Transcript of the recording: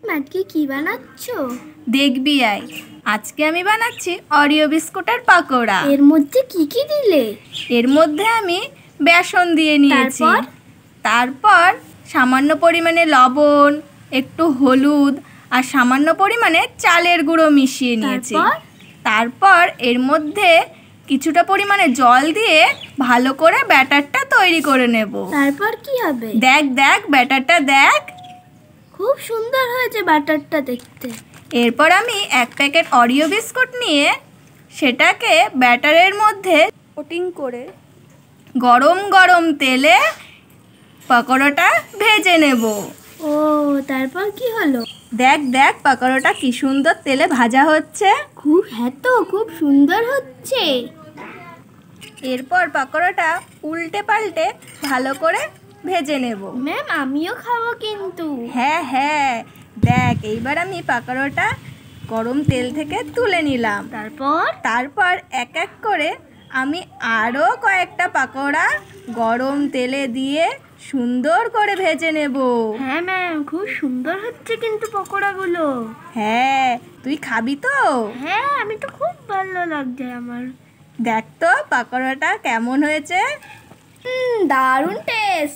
আজকে কি বানাচ্ছো? দেখবি আয়, আজকে আমি বানাচ্ছি অরিও বিস্কুটের পাকোড়া। এর মধ্যে কি কি দিলে? এর মধ্যে আমি বেসন দিয়ে নিয়েছি। তারপর সামান্য পরিমাণে লবণ, একটু হলুদ আর সামান্য পরিমাণে চালের গুঁড়ো মিশিয়ে নিয়েছি। তারপর এর মধ্যে কিছুটা পরিমাণে জল দিয়ে ভালো করে ব্যাটারটা তৈরি করে নেব। তারপর কি হবে? দেখ দেখ ব্যাটারটা দেখ, খুব সুন্দর হয়েছে ব্যাটারটা দেখতে। এরপর আমি এক প্যাকেট অরিও বিস্কুট নিয়ে সেটাকে ব্যাটারের মধ্যে কোটিং করে গরম গরম তেলে পাকোড়াটা ভেজে নেব। ও, তারপর কি হলো? দেখ দেখ পাকোড়াটা কি সুন্দর তেলে ভাজা হচ্ছে। হ্যাঁ তো, খুব সুন্দর হচ্ছে। এরপর পাকোড়াটা উল্টে পাল্টে ভালো করে ভেজে নেব। ম্যাম, আমিও খাবো কিন্তু। হ্যাঁ হ্যাঁ, দেখ এইবার আমি পাকোড়াটা গরম তেল থেকে তুলে নিলাম। তারপর এক এক করে আমি আরও কয়েকটা পাকোড়া গরম তেলে দিয়ে সুন্দর করে ভেজে নেব। হ্যাঁ ম্যাম, খুব সুন্দর হচ্ছে কিন্তু পকোড়াগুলো। হ্যাঁ, তুই খাবি তো? হ্যাঁ, আমি তো খুব ভালো লাগছে আমার। দেখ তো পাকোড়াটা কেমন হয়েছে। দারুণ টেস্ট।